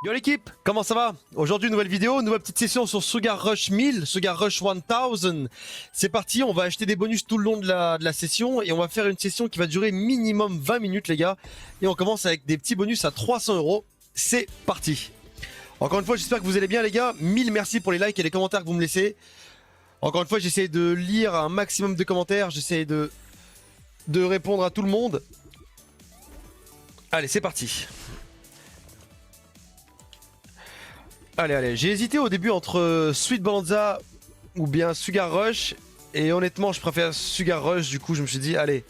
Yo l'équipe, comment ça va? Aujourd'hui nouvelle vidéo, nouvelle petite session sur Sugar Rush 1000, Sugar Rush 1000. C'est parti, on va acheter des bonus tout le long de la session et on va faire une session qui va durer minimum 20 minutes les gars. Et on commence avec des petits bonus à 300 €. C'est parti. Encore une fois, j'espère que vous allez bien les gars. 1000 merci pour les likes et les commentaires que vous me laissez. Encore une fois, j'essaie de lire un maximum de commentaires, j'essaie de répondre à tout le monde. Allez, c'est parti. Allez, j'ai hésité au début entre Sweet Bonanza ou bien Sugar Rush. Et honnêtement, je préfère Sugar Rush. Du coup, je me suis dit, allez,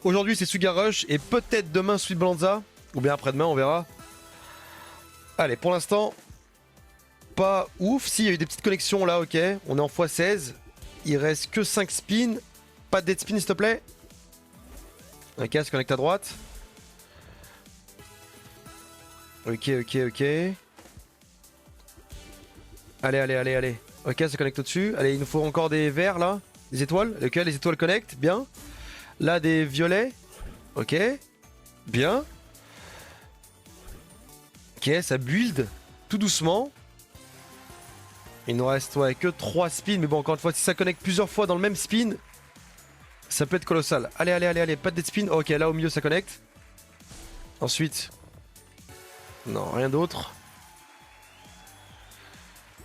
aujourd'hui c'est Sugar Rush et peut-être demain Sweet Bonanza. Ou bien après-demain, on verra. Allez, pour l'instant, pas ouf. Si, il y a eu des petites connexions là, ok. On est en x16. Il reste que 5 spins. Pas de dead spin, s'il te plaît. Ok, ça se connecte à droite. Ok. Allez. Ok, ça connecte au-dessus. Allez, il nous faut encore des verts là. Des étoiles. Ok, les étoiles connectent. Bien. Là, des violets. Ok. Bien. Ok, ça build. Tout doucement. Il nous reste que 3 spins. Mais bon, encore une fois, si ça connecte plusieurs fois dans le même spin, ça peut être colossal. Allez. Pas de dead spin. Ok, là au milieu, ça connecte. Ensuite. Non, rien d'autre.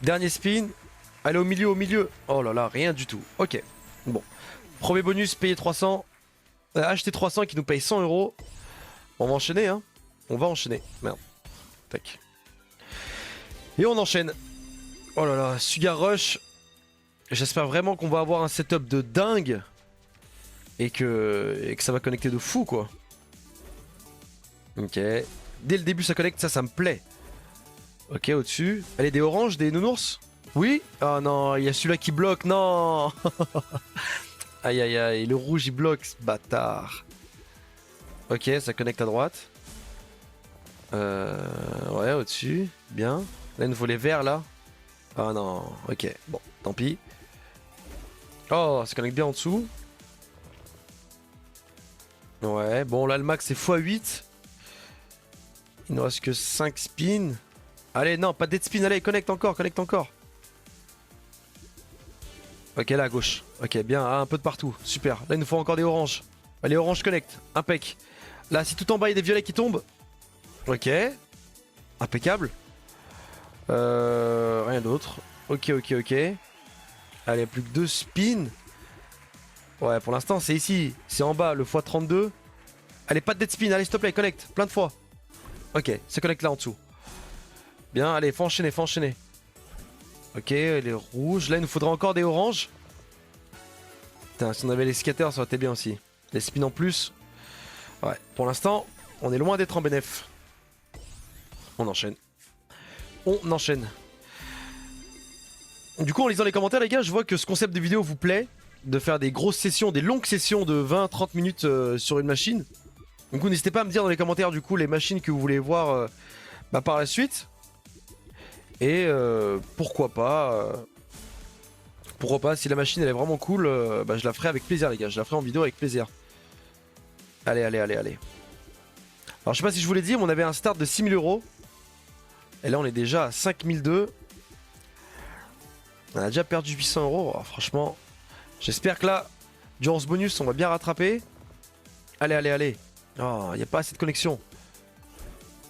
Dernier spin. Allez, au milieu. Oh là là, rien du tout. Ok. Bon. Premier bonus, payer 300. Acheter 300 qui nous paye 100 €. On va enchaîner, hein. On va enchaîner. Merde. Tac. Et on enchaîne. Oh là là, Sugar Rush. J'espère vraiment qu'on va avoir un setup de dingue. Et que ça va connecter de fou, quoi. Ok. Dès le début, ça connecte. Ça me plaît. Ok, au-dessus. Allez, des oranges, des nounours? Oui? Oh non, il y a celui-là qui bloque, non. Aïe, le rouge il bloque, ce bâtard. Ok, ça connecte à droite. Ouais, au-dessus, bien. Là, il nous faut les verts, là. Ah non, ok, bon, tant pis. Oh, ça connecte bien en dessous. Ouais, bon, là, le max, c'est x8. Il nous reste que 5 spins. Allez, non, pas de dead spin, allez, connecte encore. Ok, là à gauche. Ok, bien, un peu de partout. Super. Là, il nous faut encore des oranges. Allez, orange connect. Impec. Là, si tout en bas, il y a des violets qui tombent. Ok. Impeccable. Rien d'autre. Ok. Allez, plus que 2 spins. Ouais, pour l'instant, c'est ici. C'est en bas, le x32. Allez, pas de dead spin. Allez, s'il te plaît, connecte. Plein de fois. Ok, ça connecte là en dessous. Bien, allez, faut enchaîner. Ok, les rouges. Là, il nous faudra encore des oranges. Putain, si on avait les scatters, ça aurait été bien aussi. Les spins en plus. Ouais, pour l'instant, on est loin d'être en bénéf. On enchaîne. Du coup, en lisant les commentaires, les gars, je vois que ce concept de vidéo vous plaît. De faire des grosses sessions, des longues sessions de 20-30 minutes sur une machine. Du coup, n'hésitez pas à me dire dans les commentaires, du coup, les machines que vous voulez voir par la suite. Et pourquoi pas, si la machine elle est vraiment cool, je la ferai avec plaisir les gars, je la ferai en vidéo avec plaisir. Allez. Alors je sais pas si je vous l'ai dit, mais on avait un start de 6000 €. Et là on est déjà à 5002. On a déjà perdu 800 €. Oh, franchement, j'espère que là, durant ce bonus, on va bien rattraper. Allez. Oh, il n'y a pas assez de connexion.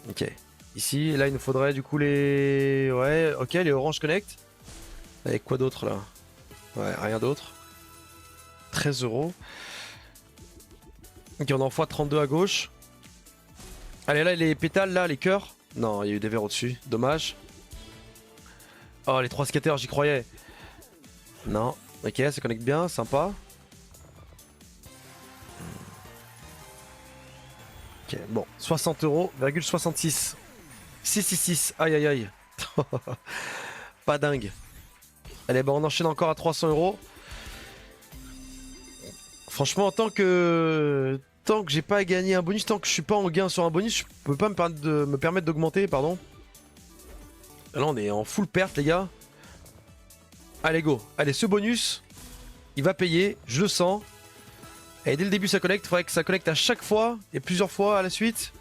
Ok. Ici, là, il nous faudrait du coup les... Ouais, ok, les oranges connect. Avec quoi d'autre là? Ouais, rien d'autre. 13 €. Ok, on en x32 à gauche. Allez, là, les pétales, là, les cœurs. Non, il y a eu des verres au-dessus. Dommage. Oh, les 3 scatters, j'y croyais. Non. Ok, ça connecte bien, sympa. Ok, bon. 60 €,66. 666, aïe. Pas dingue. Allez, on enchaîne encore à 300 €. Franchement, tant que j'ai pas gagné un bonus, tant que je suis pas en gain sur un bonus, je peux pas me permettre d'augmenter, pardon. Là, on est en full perte, les gars. Allez, go. Allez, ce bonus, il va payer, je le sens. Et dès le début, ça connecte. Il faudrait que ça connecte à chaque fois et plusieurs fois à la suite.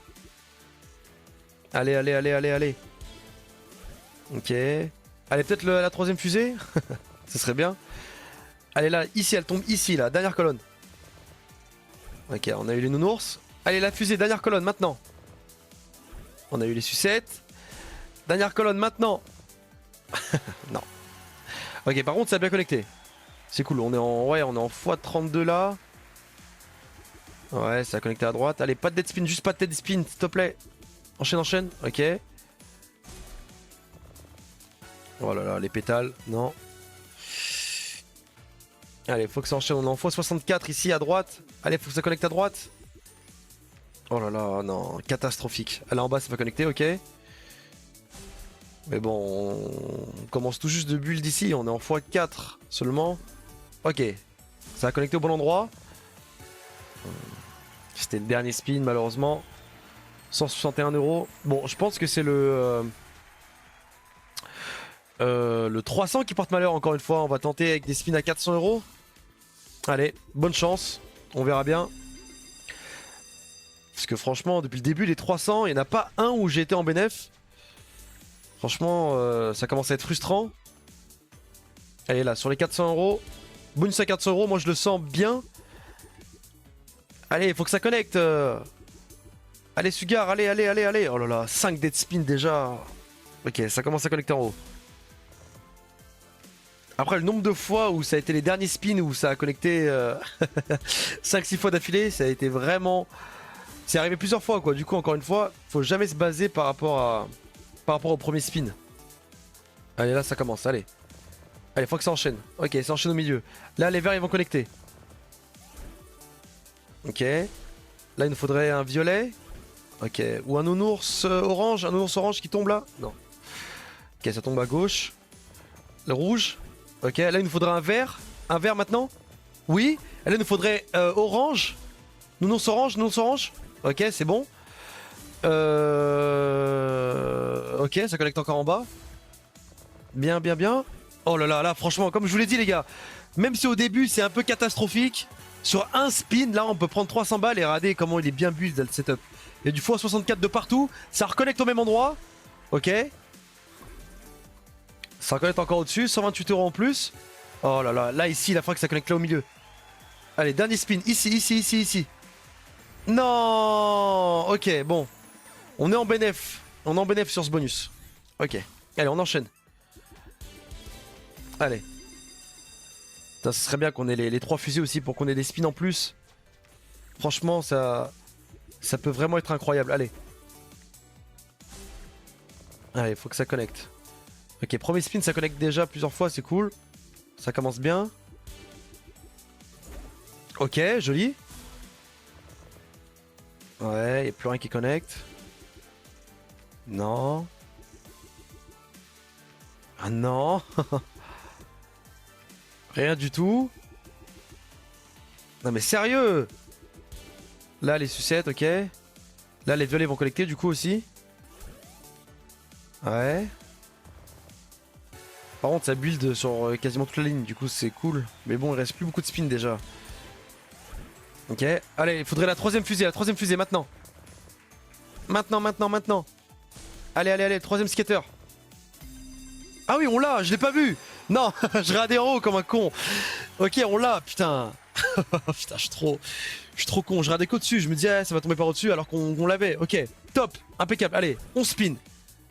Allez. Ok. Allez, peut-être la troisième fusée. Ce serait bien. Allez là, ici, elle tombe ici, là, dernière colonne. Ok, on a eu les nounours. Allez, la fusée, dernière colonne, maintenant. On a eu les sucettes. Dernière colonne, maintenant. Non. Ok, par contre, ça a bien connecté. C'est cool, on est en, ouais, on est en x32 là. Ouais, ça a connecté à droite. Allez, pas de dead spin, juste pas de dead spin, s'il te plaît. Enchaîne, enchaîne. Ok. Oh là là, les pétales, non. Allez, faut que ça enchaîne, on est en x64 ici à droite. Allez, faut que ça connecte à droite. Oh là là, non, catastrophique. Là en bas, c'est pas connecté, ok. Mais bon, on commence tout juste de build ici, on est en x4 seulement. Ok, ça a connecté au bon endroit. C'était le dernier spin malheureusement. 161 €. Bon, je pense que c'est le 300 qui porte malheur encore une fois. On va tenter avec des spins à 400 €. Allez, bonne chance. On verra bien. Parce que franchement, depuis le début, les 300, il n'y en a pas un où j'ai été en bénéf. Franchement, ça commence à être frustrant. Allez là, sur les 400 €. Bonus à 400 €, moi je le sens bien. Allez, il faut que ça connecte. Allez, Sugar, allez, allez, allez, allez. Oh là là, 5 dead spin déjà. Ok, ça commence à connecter en haut. Après, le nombre de fois où ça a été les derniers spins où ça a connecté 5-6 fois d'affilée, ça a été vraiment... C'est arrivé plusieurs fois, quoi. Du coup, encore une fois, faut jamais se baser par rapport au premier spin. Allez, là, ça commence, allez. Allez, faut que ça enchaîne. Ok, ça enchaîne au milieu. Là, les verts, ils vont connecter. Ok. Là, il nous faudrait un violet. Ok. Ou un nounours orange. Un nounours orange qui tombe là. Non. Ok, ça tombe à gauche. Le rouge. Ok, là, il nous faudrait un vert. Un vert maintenant. Oui. Et là, il nous faudrait orange. Nounours orange, nounours orange. Ok, c'est bon. Ok, ça connecte encore en bas. Bien, bien, bien. Oh là là, là, franchement, comme je vous l'ai dit, les gars, même si au début c'est un peu catastrophique, sur un spin, là, on peut prendre 300 balles et regarder comment il est bien build, le setup. Il y a du x64 de partout, ça reconnecte au même endroit. Ok. Ça reconnecte encore au-dessus, 128 € en plus. Oh là là, là, ici, la fois que ça connecte là au milieu. Allez, dernier spin, ici, ici, ici, ici. Non. Ok, bon. On est en bénéf. On est en bénéf sur ce bonus. Ok. Allez, on enchaîne. Allez. Putain, ce serait bien qu'on ait les 3 fusées aussi pour qu'on ait des spins en plus. Franchement, ça peut vraiment être incroyable. Allez. Allez, faut que ça connecte. Ok, premier spin, ça connecte déjà plusieurs fois, c'est cool. Ça commence bien. Ok, joli. Ouais, y'a plus rien qui connecte. Non. Ah non. Rien du tout. Non mais sérieux. Là les sucettes, ok. Là les violets vont collecter du coup aussi. Ouais. Par contre ça build sur quasiment toute la ligne, du coup c'est cool. Mais bon, il reste plus beaucoup de spin déjà. Ok. Allez, il faudrait la troisième fusée maintenant. Maintenant, maintenant, maintenant. Allez, allez, allez, troisième skater. Ah oui, on l'a, je l'ai pas vu. Non, je regardais en haut comme un con. Ok, on l'a, putain. Putain, je suis trop con. Je regardais qu'au-dessus, je me disais, ah, ça va tomber par au-dessus alors qu'on l'avait. Ok, top, impeccable. Allez, on spin.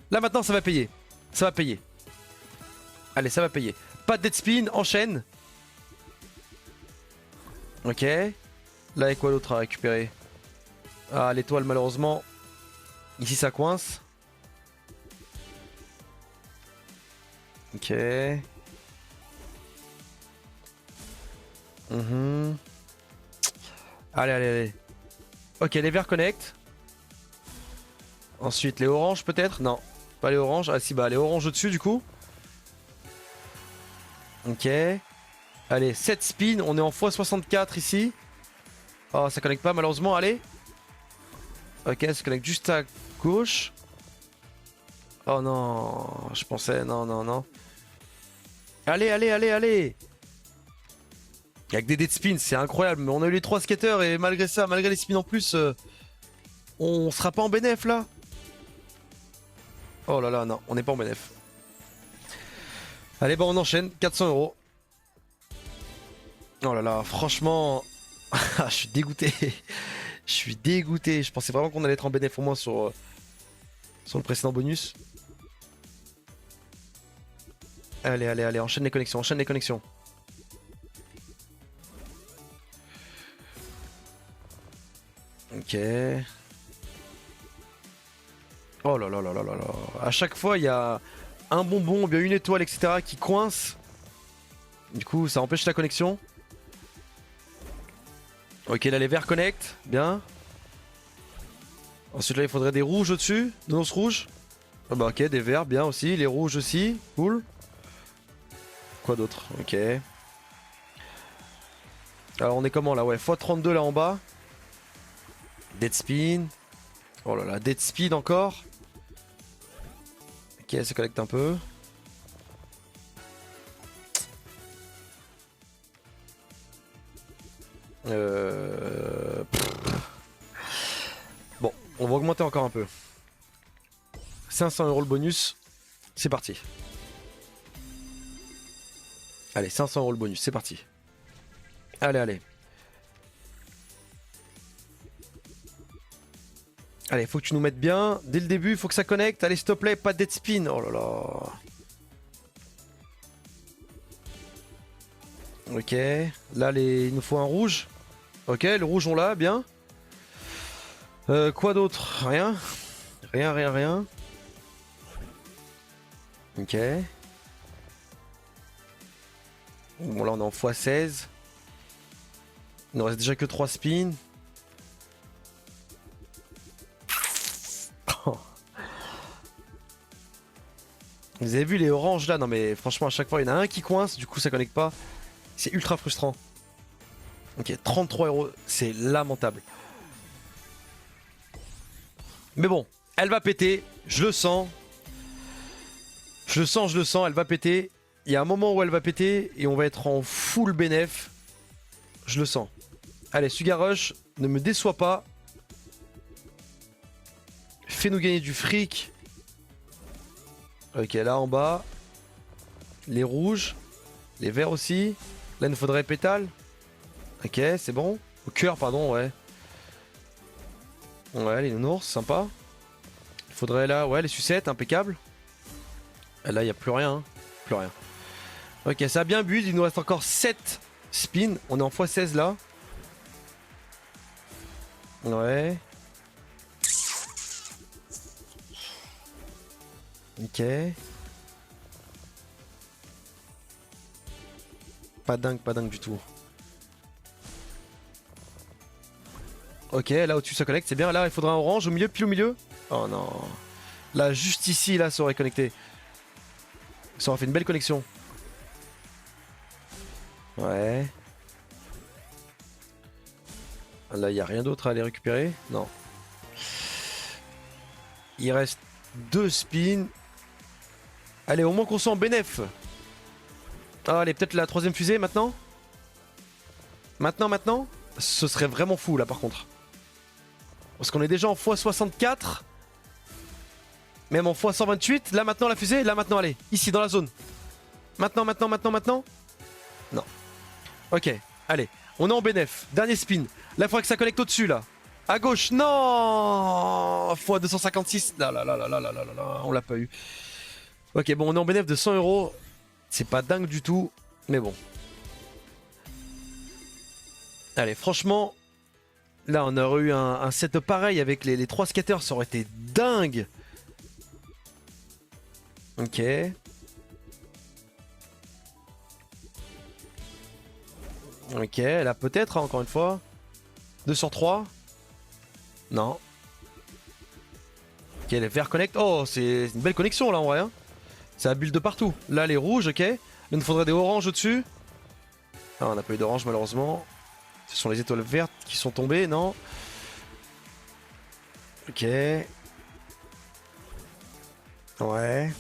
Là maintenant, ça va payer. Ça va payer. Allez, ça va payer. Pas de dead spin, enchaîne. Ok. Là, et quoi d'autre à récupérer? Ah, l'étoile, malheureusement. Ici, ça coince. Ok. Allez, allez, allez. Ok, les verts connectent. Ensuite, les oranges peut-être? Non, pas les oranges. Ah si, bah les oranges au-dessus du coup. Ok. Allez, 7 spins. On est en x64 ici. Oh, ça connecte pas malheureusement. Allez. Ok, ça connecte juste à gauche. Oh non, je pensais... Non, non, non. Allez, allez, allez, allez. Il y a que des dead spins, c'est incroyable. Mais on a eu les 3 skaters et malgré ça, malgré les spins en plus, on sera pas en bénéf là. Oh là là, non, on n'est pas en bénéf. Allez, bon, on enchaîne. 400 euros. Oh là là, franchement. Je suis dégoûté. Je suis dégoûté. Je pensais vraiment qu'on allait être en bénéf au moins sur le précédent bonus. Allez, allez, allez, enchaîne les connexions, enchaîne les connexions. Ok. Oh là là là là là là. À chaque fois, il y a un bonbon, ou bien une étoile, etc. qui coince. Du coup, ça empêche la connexion. Ok, là, les verts connectent. Bien. Ensuite, là, il faudrait des rouges au-dessus. De nos rouges. Ah bah, ok, des verts, bien aussi. Les rouges aussi. Cool. Quoi d'autre? Ok. Alors, on est comment là? Ouais, x32 là en bas. Dead spin. Oh là là, dead speed encore. Ok, ça collecte un peu. Bon, on va augmenter encore un peu. 500 euros le bonus. C'est parti. Allez, 500 euros le bonus, c'est parti. Allez, allez. Allez, faut que tu nous mettes bien. Dès le début, il faut que ça connecte. Allez, s'il te plaît, pas de dead spin. Oh là là. Ok. Là, il nous faut un rouge. Ok, le rouge, on l'a, bien. Quoi d'autre? Rien. Rien, rien, rien. Ok. Bon, là, on est en x16. Il ne reste déjà que 3 spins. Vous avez vu les oranges là? Non mais franchement à chaque fois il y en a un qui coince, du coup ça connecte pas. C'est ultra frustrant. Ok, 33 euros, c'est lamentable. Mais bon, elle va péter, je le sens. Je le sens, je le sens, elle va péter. Il y a un moment où elle va péter et on va être en full bénéf. Je le sens. Allez, Sugar Rush, ne me déçois pas. Fais-nous gagner du fric. Ok, là en bas. Les rouges. Les verts aussi. Là, il nous faudrait pétale. Ok, c'est bon. Au cœur, pardon, ouais. Ouais, les nounours, sympa. Il faudrait là, ouais, les sucettes, impeccable. Et là, il n'y a plus rien. Hein. Plus rien. Ok, ça a bien bu. Il nous reste encore 7 spins. On est en x16 là. Ouais. Ok. Pas dingue du tout. Ok, là au-dessus ça connecte, c'est bien. Là, il faudra un orange au milieu, pile au milieu. Oh non. Là, juste ici, là, ça aurait connecté. Ça aurait fait une belle connexion. Ouais. Là, il n'y a rien d'autre à aller récupérer. Non. Il reste 2 spins. Allez, au moins qu'on soit en bénéf. Ah, allez, peut-être la troisième fusée maintenant. Maintenant. Ce serait vraiment fou là par contre. Parce qu'on est déjà en x64. Même en x128. Là maintenant la fusée. Là maintenant, allez. Ici dans la zone. Maintenant. Non. Ok, allez. On est en bénéf. Dernier spin. Là, il faudrait que ça connecte au-dessus là. À gauche. Non x256. Là. On l'a pas eu. Ok, bon, on est en bénéf de 100 euros. C'est pas dingue du tout. Mais bon. Allez, franchement, là, on aurait eu un set pareil avec les 3 skaters, ça aurait été dingue. Ok. Ok, là peut-être, hein, encore une fois. 2 sur 3. Non. Ok, les verts connect. Oh, c'est une belle connexion là en vrai. Hein. Ça bulle de partout. Là, les rouges, ok. Il nous faudrait des oranges au-dessus. Ah, on n'a pas eu d'orange malheureusement. Ce sont les étoiles vertes qui sont tombées, non? Ok. Ouais.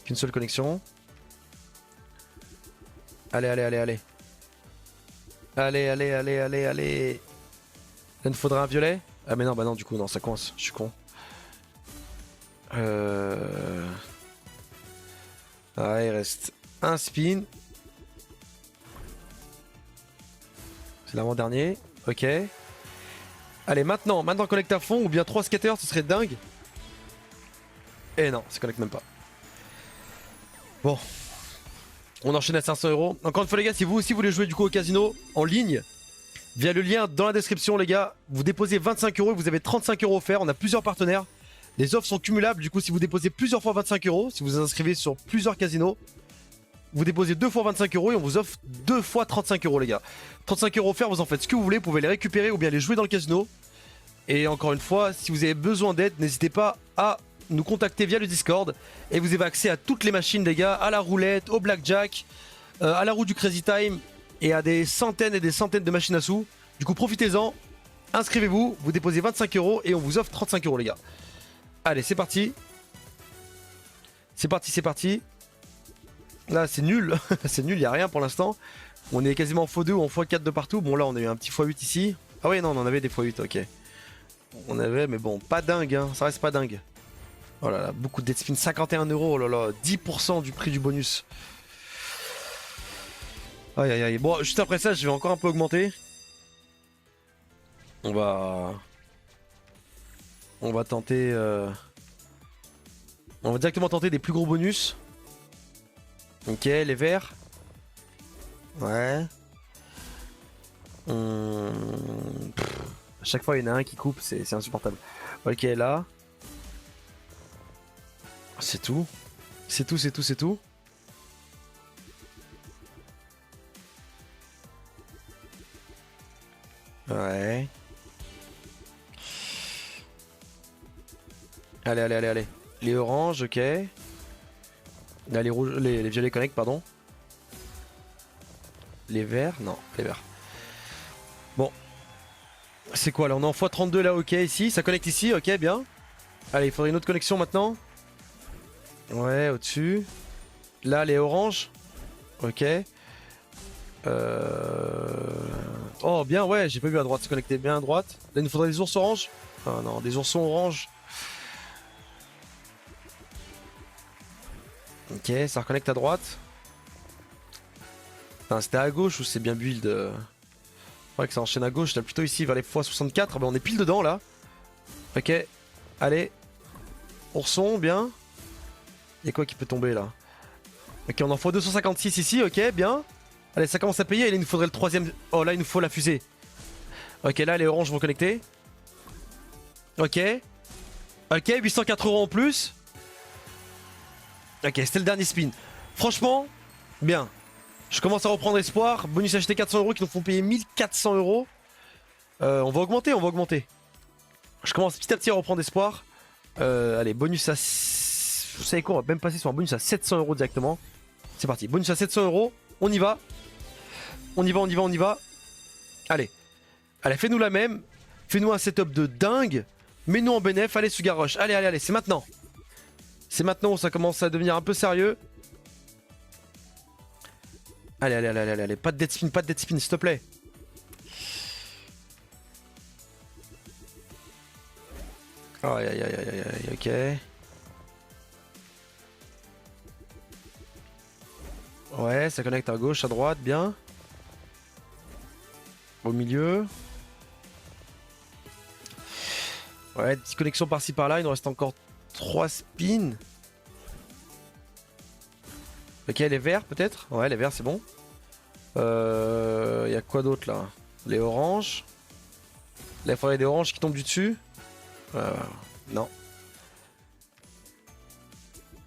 Qu'une seule connexion. Allez. Allez. Là, il nous faudra un violet. Ah mais non, bah non, du coup, non, ça coince. Je suis con. Ah, il reste Un spin. C'est l'avant-dernier. Ok. Allez, maintenant connecte à fond ou bien 3 skaters, ce serait dingue. Et non, ça connecte même pas. Bon. On enchaîne à 500 euros. Encore une fois les gars, si vous aussi voulez jouer du coup au casino en ligne, via le lien dans la description les gars, vous déposez 25 euros et vous avez 35 euros offerts. On a plusieurs partenaires. Les offres sont cumulables, du coup si vous déposez plusieurs fois 25 euros, si vous vous inscrivez sur plusieurs casinos, vous déposez 2 fois 25 euros et on vous offre 2 fois 35 euros les gars. 35 euros offerts, vous en faites ce que vous voulez, vous pouvez les récupérer ou bien les jouer dans le casino. Et encore une fois, si vous avez besoin d'aide, n'hésitez pas à nous contacter via le Discord. Et vous avez accès à toutes les machines les gars, à la roulette, au blackjack, à la roue du Crazy Time et à des centaines et des centaines de machines à sous. Du coup profitez-en, inscrivez-vous, vous déposez 25 euros et on vous offre 35 euros les gars. Allez c'est parti. C'est parti, c'est parti. Là c'est nul, c'est nul, y a rien pour l'instant. On est quasiment en x2 ou en x4 de partout. Bon là on a eu un petit x8 ici. Ah ouais non on en avait des x8, ok. On avait mais bon pas dingue hein, ça reste pas dingue. Oh là là, beaucoup de dead spin, 51 euros, oh là là, 10% du prix du bonus. Aïe aïe aïe, bon juste après ça je vais encore un peu augmenter. On va tenter... On va directement tenter des plus gros bonus. Ok, les verts. Ouais. À chaque fois il y en a un qui coupe, c'est insupportable. Ok, là. C'est tout. C'est tout, c'est tout, c'est tout. Ouais. Allez, allez, allez, allez. Les oranges, ok. Là, les rouges, les violets connectent, pardon. Les verts, non, les verts. Bon. C'est quoi là? On est en x32 là, ok, ici. Ça connecte ici, ok, bien. Allez, il faudrait une autre connexion maintenant. Ouais, au-dessus. Là, les oranges. Ok. Oh, bien, ouais, j'ai pas vu à droite. Se connecter bien à droite. Là, il nous faudrait des ours oranges. Ah non, des oursons oranges. Ok, ça reconnecte à droite. Enfin, c'était à gauche ou c'est bien build ouais, que ça enchaîne à gauche. Là, plutôt ici vers les x64. Ben, on est pile dedans là. Ok, allez. Ourson, bien. Y'a quoi qui peut tomber là? Ok, on en faut 256 ici, ok, bien. Allez, ça commence à payer. Et là, il nous faudrait le troisième. Oh, là, il nous faut la fusée. Ok, là, les oranges vont connecter. Ok. Ok, 804 euros en plus. Ok, c'était le dernier spin. Franchement, bien. Je commence à reprendre espoir. Bonus acheté 400 euros qui nous font payer 1400 euros. On va augmenter, on va augmenter. Je commence petit à petit à reprendre espoir. Allez, bonus à... Vous savez quoi, on va même passer sur un bonus à 700 euros directement. C'est parti, bonus à 700 euros. On y va. On y va, on y va, on y va. Allez. Allez, fais-nous la même. Fais-nous un setup de dingue. Mets-nous en bénéf. Allez, Sugar Rush. Allez, allez, allez, c'est maintenant. C'est maintenant où ça commence à devenir un peu sérieux. Allez, allez, allez, allez, allez. Pas de dead spin, s'il te plaît. Aïe, aïe, aïe, aïe, aïe, ok. Ouais, ça connecte à gauche, à droite, bien. Au milieu. Ouais, petite connexion par-ci par-là, il nous reste encore 3 spins. Ok, les verts peut-être? Ouais, les verts c'est bon. Y a quoi d'autre là? Les oranges. Là, il faudrait des oranges qui tombent du dessus. Non.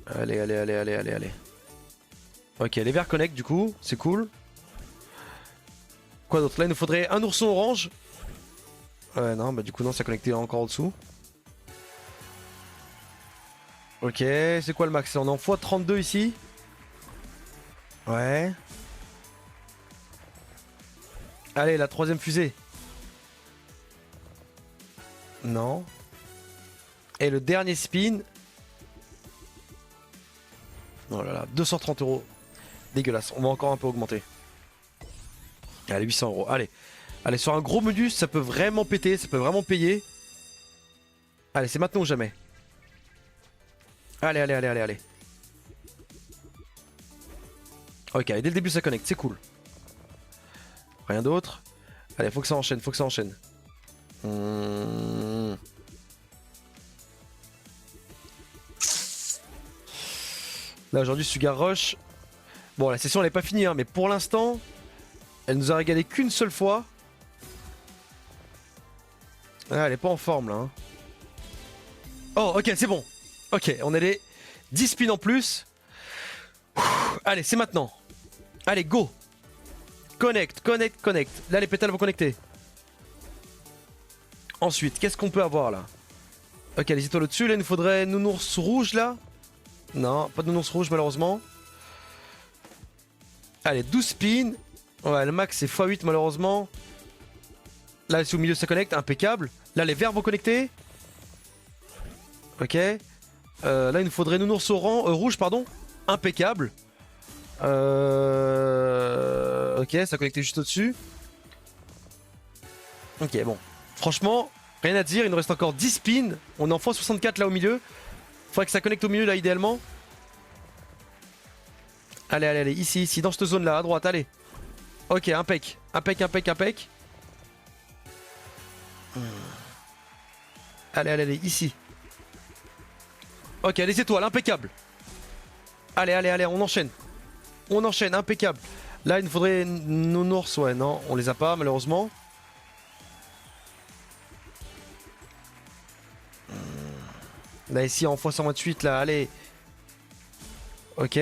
Allez, allez, allez, allez, allez, allez. Ok, les verts connectent du coup, c'est cool. Quoi d'autre? Là, il nous faudrait un ourson orange. Ouais, non, bah du coup, non, ça connectait encore en dessous. Ok, c'est quoi le max? On est en x32 ici. Ouais. Allez, la troisième fusée. Non. Et le dernier spin. Oh là là, 230 euros. Dégueulasse, on va encore un peu augmenter. Allez, 800 euros, allez. Allez, sur un gros modus, ça peut vraiment péter, ça peut vraiment payer. Allez, c'est maintenant ou jamais. Allez, allez, allez, allez, allez. Ok, et dès le début ça connecte, c'est cool. Rien d'autre. Allez, faut que ça enchaîne, faut que ça enchaîne. Là aujourd'hui Sugar Rush. Bon, la session elle est pas finie, hein, mais pour l'instant, elle nous a régalé qu'une seule fois. Ah, elle est pas en forme là. Hein. Oh, ok, c'est bon. Ok, on a les 10 spins en plus. Allez, c'est maintenant. Allez, go. Connect, connect, connect. Là, les pétales vont connecter. Ensuite, qu'est-ce qu'on peut avoir là? Ok, les étoiles au-dessus. Là, il nous faudrait nounours rouge là. Non, pas de nounours rouge malheureusement. Allez, 12 spins. Ouais, le max c'est x8 malheureusement. Là, c'est au milieu, ça connecte. Impeccable. Là, les verts vont connecter. Ok. Là, il nous faudrait nounours rouge, pardon. Impeccable. Ok, ça connectait juste au-dessus. Ok, bon. Franchement, rien à dire. Il nous reste encore 10 spins. On est en x64 là au milieu. Faudrait que ça connecte au milieu là, idéalement. Allez, allez, allez. Ici, ici, dans cette zone là, à droite, allez. Ok, impec. Impec, impec, impec. Allez, allez, allez, ici. Ok, les étoiles, impeccable. Allez, allez, allez, on enchaîne. On enchaîne, impeccable. Là, il nous faudrait nounours, ouais, non, on les a pas, malheureusement. Là, ici, en x128, là, allez. Ok.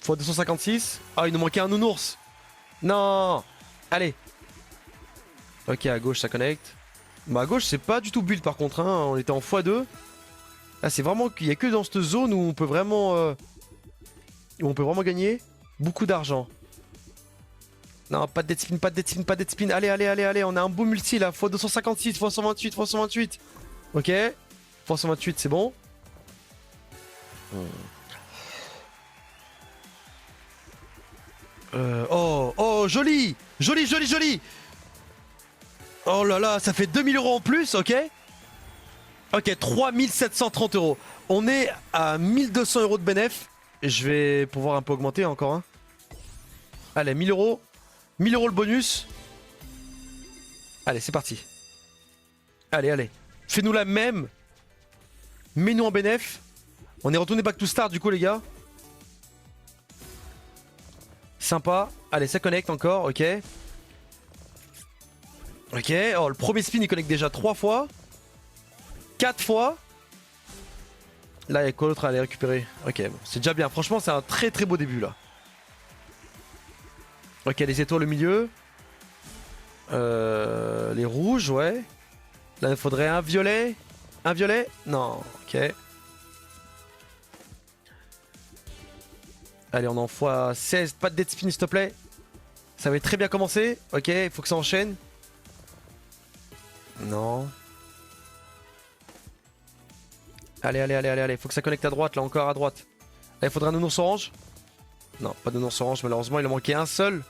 x256. Ah, il nous manquait un nounours. Non. Allez. Ok, à gauche, ça connecte. Bah, à gauche, c'est pas du tout build, par contre, hein. On était en x2. Là, c'est vraiment qu'il y a que dans cette zone où on peut vraiment... où on peut vraiment gagner beaucoup d'argent. Non, pas de dead spin, pas de dead spin, pas de dead spin. Allez, allez, allez, allez, on a un beau multi là. x256, x128, x128. Ok. x128, c'est bon. Oh, oh, joli. Joli, joli, joli. Oh là là, ça fait 2000 € en plus, ok. Ok, 3730 €. On est à 1200 € de bénéf. Je vais pouvoir un peu augmenter encore. Hein. Allez, 1000 €. 1000 € le bonus. Allez, c'est parti. Allez, allez. Fais-nous la même. Mets-nous en bénéf. On est retourné back to start du coup, les gars. Sympa. Allez, ça connecte encore, ok. Ok, oh, le premier spin il connecte déjà 3 fois. 4 fois. Là, il y a quoi d'autre à aller récupérer? Ok, bon, c'est déjà bien. Franchement, c'est un très très beau début là. Ok, les étoiles au milieu. Les rouges, ouais. Là, il faudrait un violet. Un violet? Non, ok. Allez, on en x16. Pas de dead spin, s'il te plaît. Ça avait très bien commencé. Ok, il faut que ça enchaîne. Non. Allez, allez, allez, allez, allez. Faut que ça connecte à droite, là, encore à droite. Là, il faudrait un nounours orange. Non, pas de nounours orange, malheureusement. Il en manquait un seul.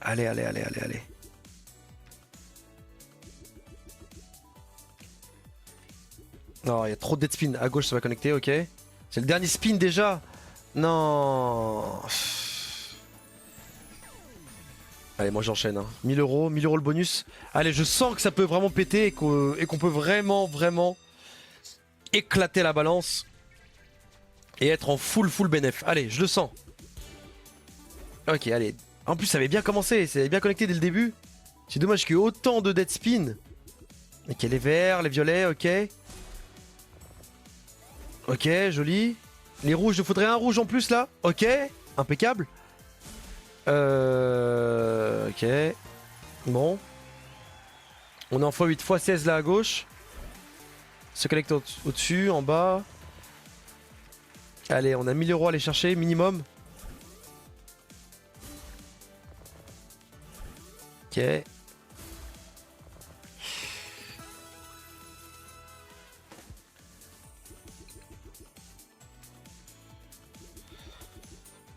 Allez, allez, allez, allez, allez. Non, il y a trop de dead spin. À gauche, ça va connecter, ok. C'est le dernier spin déjà. Non. Allez, moi j'enchaîne. Hein. 1000 €, 1000 € le bonus. Allez, je sens que ça peut vraiment péter et qu'on peut vraiment, vraiment éclater la balance. Et être en full bénéf. Allez, je le sens. Ok, allez. En plus, ça avait bien commencé. Ça avait bien connecté dès le début. C'est dommage qu'il y ait autant de dead spin. Ok, les verts, les violets, ok. Ok, joli. Les rouges, il faudrait un rouge en plus là. Ok, impeccable. Ok. Bon. On est en x8, x16 là à gauche. Se connecte au-dessus, en bas. Allez, on a 1000 € à aller chercher, minimum. Ok.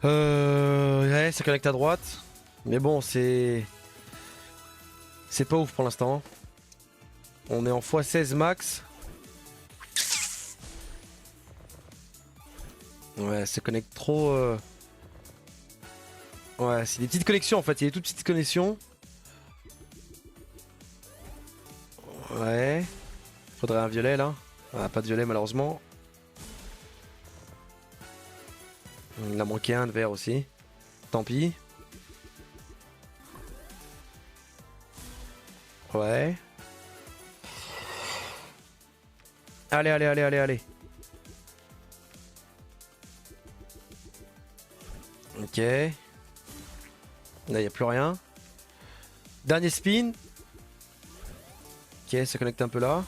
Ouais, ça connecte à droite. Mais bon, c'est pas ouf pour l'instant. On est en x16 max. Ouais, ça connecte trop. Ouais, c'est des petites connexions en fait, il y a des toutes petites connexions. Ouais. Faudrait un violet là. Ah, pas de violet malheureusement. Il en a manqué un de vert aussi. Tant pis. Ouais. Allez, allez, allez, allez, allez. Ok. Là, il n'y a plus rien. Dernier spin. Ok, ça connecte un peu là.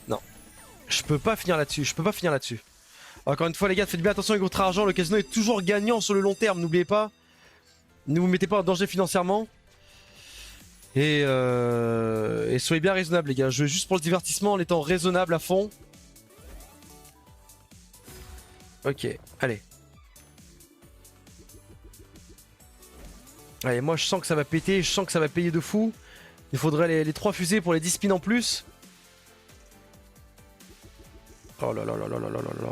Non. Je peux pas finir là-dessus. Je peux pas finir là-dessus. Encore une fois, les gars, faites bien attention avec votre argent. Le casino est toujours gagnant sur le long terme. N'oubliez pas. Ne vous mettez pas en danger financièrement. Et soyez bien raisonnable, les gars. Je veux juste pour le divertissement en étant raisonnable à fond. Ok, allez. Allez, moi je sens que ça va péter, je sens que ça va payer de fou. Il faudrait les 3 fusées pour les 10 spins en plus. Oh là là là là là là là là.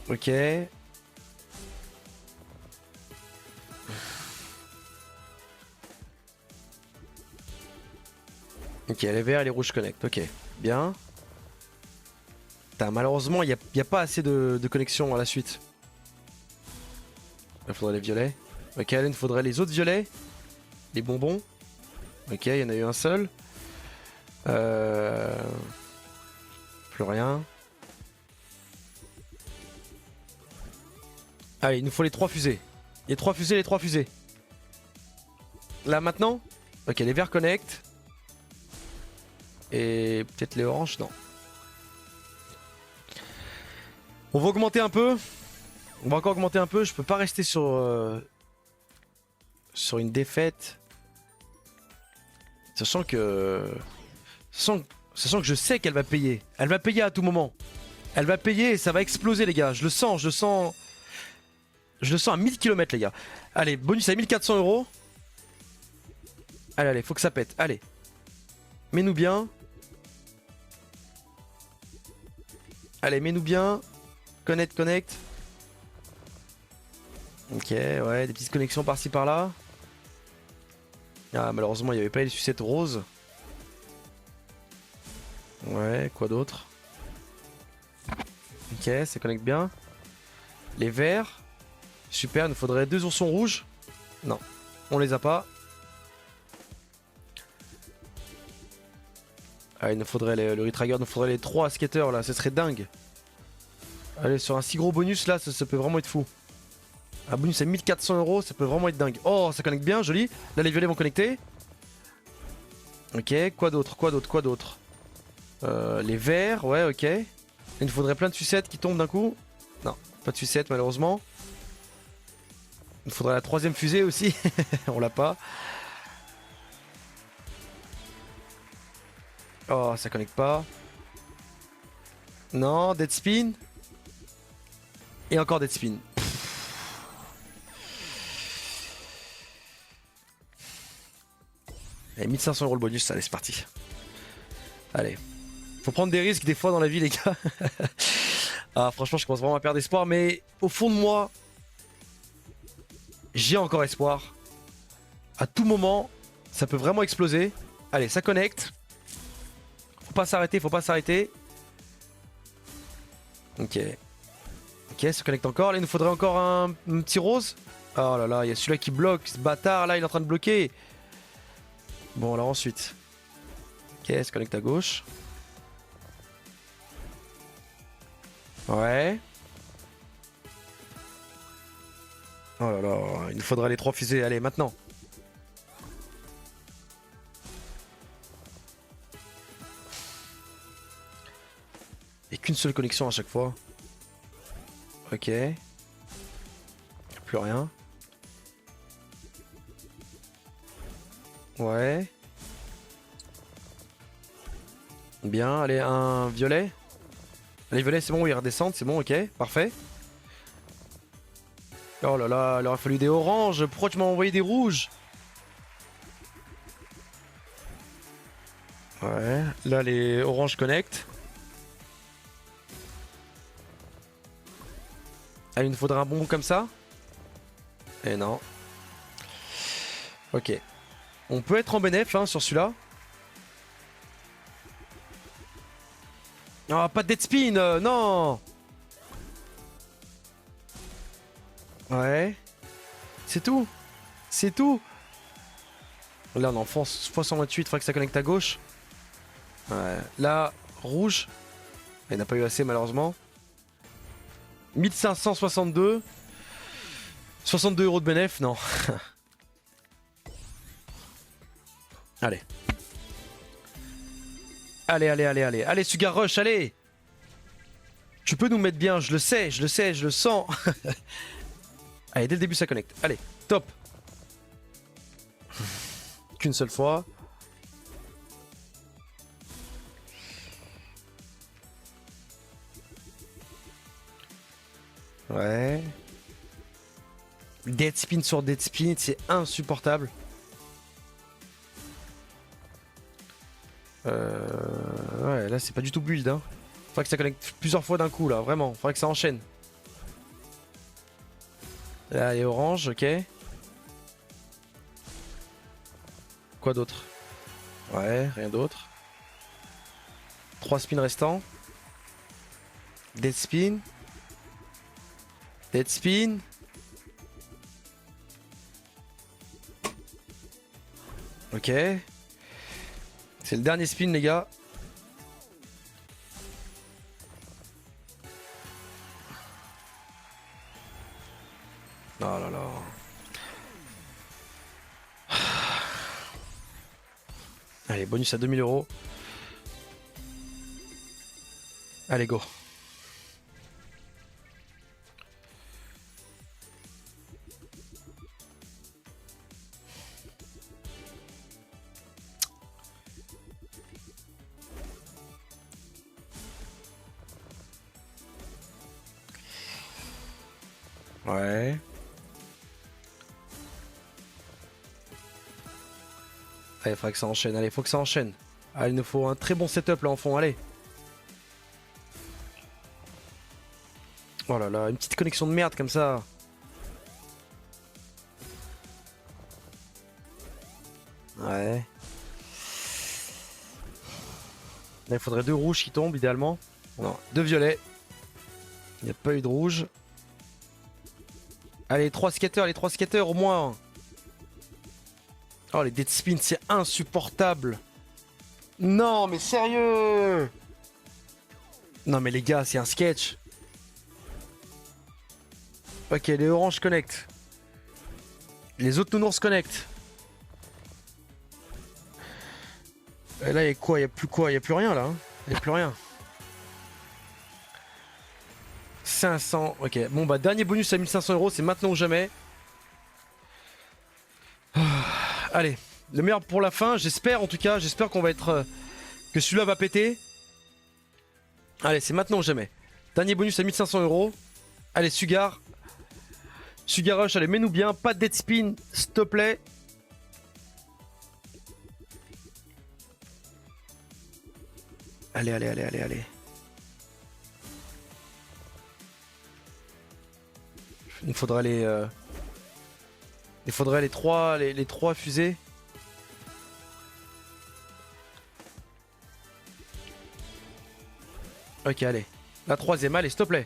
Ok. Ok, les verts et les rouges connectent, ok. Bien. Putain, malheureusement, il n'y a pas assez de connexion à la suite. Il faudrait les violets. Ok, là, il faudrait les autres violets. Les bonbons. Ok, il y en a eu un seul. Plus rien. Allez, il nous faut les 3 fusées. Les 3 fusées, les 3 fusées. Là maintenant. Ok, les verts connectent. Et peut-être les oranges, non. On va augmenter un peu. On va encore augmenter un peu. Je peux pas rester sur une défaite. Sachant que je sais qu'elle va payer. Elle va payer à tout moment. Elle va payer et ça va exploser, les gars. Je le sens, je le sens. Je le sens à 1000 km, les gars. Allez, bonus à 1400 €. Allez, allez, faut que ça pète. Allez. Mets-nous bien. Allez, mets-nous bien. Connect, connect. Ok, ouais, des petites connexions par-ci par-là. Ah, malheureusement, il n'y avait pas les sucettes roses. Ouais, quoi d'autre? Ok, ça connecte bien. Les verts. Super, il nous faudrait 2 oursons rouges. Non, on les a pas. Ah, il nous faudrait le retrigger, il nous faudrait les 3 skaters là, ce serait dingue. Allez, sur un si gros bonus là, ça peut vraiment être fou. Un bonus à 1400 €, ça peut vraiment être dingue. Oh, ça connecte bien, joli. Là, les violets vont connecter. Ok, quoi d'autre, quoi d'autre, quoi d'autre? Les verts, ouais, ok. Il nous faudrait plein de sucettes qui tombent d'un coup. Non, pas de sucettes malheureusement. Il nous faudrait la 3ème fusée aussi. On l'a pas. Oh, ça connecte pas. Non, dead spin. Et encore dead spin. Allez, 1500 € le bonus, allez, c'est parti. Allez. Faut prendre des risques des fois dans la vie, les gars. Ah, franchement, je commence vraiment à perdre espoir, mais au fond de moi, j'ai encore espoir. À tout moment, ça peut vraiment exploser. Allez, ça connecte. Faut pas s'arrêter, faut pas s'arrêter. Ok. Ok, ça connecte encore. Là, il nous faudrait encore un petit rose. Oh là là, il y a celui-là qui bloque. Ce bâtard, là, il est en train de bloquer. Bon, alors ensuite. Ok, ça connecte à gauche. Ouais. Oh là là, il nous faudra les 3 fusées. Allez, maintenant. Et qu'une seule connexion à chaque fois. Ok. Plus rien. Ouais. Bien, allez, un violet. Les violets, c'est bon, ils redescendent, c'est bon, ok, parfait. Oh là là, il aurait fallu des oranges. Pourquoi tu m'as envoyé des rouges? Ouais, là les Orange Connect. Ah, il nous faudrait un bonbon comme ça? Eh non. Ok. On peut être en bénéf hein, sur celui-là. Ah, pas de dead spin, non. Ouais. C'est tout. C'est tout. Là, on enfonce x128, faudrait que ça connecte à gauche. Ouais. Là, rouge. Il n'a pas eu assez, malheureusement. 1562. 62 € de bénéf, non. Allez. Allez, allez, allez, allez. Allez, Sugar Rush, allez. Tu peux nous mettre bien, je le sais, je le sais, je le sens. Allez, dès le début, ça connecte. Allez, top. Qu'une seule fois. Ouais. Dead spin sur dead spin, c'est insupportable. Ouais, là c'est pas du tout build. Hein. Faudrait que ça connecte plusieurs fois d'un coup là, vraiment. Faudrait que ça enchaîne. Là, il est orange, ok. Quoi d'autre? Ouais, rien d'autre. 3 spins restants. Dead spin. Dead spin. Ok. C'est le dernier spin, les gars. Oh là là. Allez, bonus à 2000 €. Allez, go. Ouais. Allez, il faudrait que ça enchaîne. Allez, faut que ça enchaîne. Allez, il nous faut un très bon setup là en fond. Allez. Oh là là, une petite connexion de merde comme ça. Ouais. Là, il faudrait 2 rouges qui tombent idéalement. Non, 2 violets. Il n'y a pas eu de rouge. Allez, les 3 skaters au moins. Oh, les dead spins, c'est insupportable. Non, mais sérieux. Non, mais les gars, c'est un sketch. Ok, les oranges connectent. Les autres nounours connectent. Et là, il y a quoi? Il y a plus quoi? Il y a plus rien là. Hein. Il y a plus rien. 500. Ok, bon bah dernier bonus à 1500 €, c'est maintenant ou jamais. Allez, le meilleur pour la fin, j'espère en tout cas, j'espère qu'on va être... que celui-là va péter. Allez, c'est maintenant ou jamais. Dernier bonus à 1500 €. Allez, Sugar. Sugar Rush, allez, mets-nous bien, pas de dead spin, s'il te plaît. Allez, allez, allez, allez, allez. Il faudra les... Il faudrait les trois fusées. Ok, allez. La troisième, allez, s'il te plaît.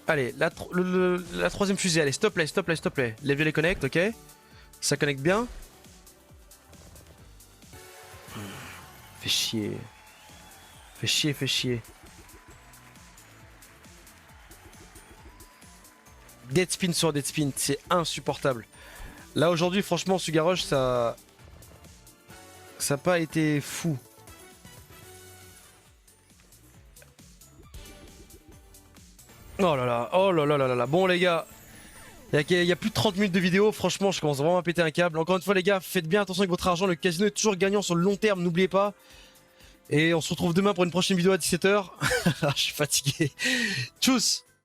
Allez, la troisième fusée, allez, s'il te plaît, s'il te plaît, s'il te plaît. Les violets connectent, ok. Ça connecte bien. Fait chier. Fait chier, fait chier. Dead spin sur dead spin, c'est insupportable. Là aujourd'hui, franchement, Sugar Rush, ça n'a pas été fou. Oh là là, oh là là là là. Bon les gars, il y a plus de 30 minutes de vidéo, franchement je commence vraiment à péter un câble. Encore une fois les gars, faites bien attention avec votre argent, le casino est toujours gagnant sur le long terme, n'oubliez pas. Et on se retrouve demain pour une prochaine vidéo à 17 h. Je suis fatigué. Tchuss.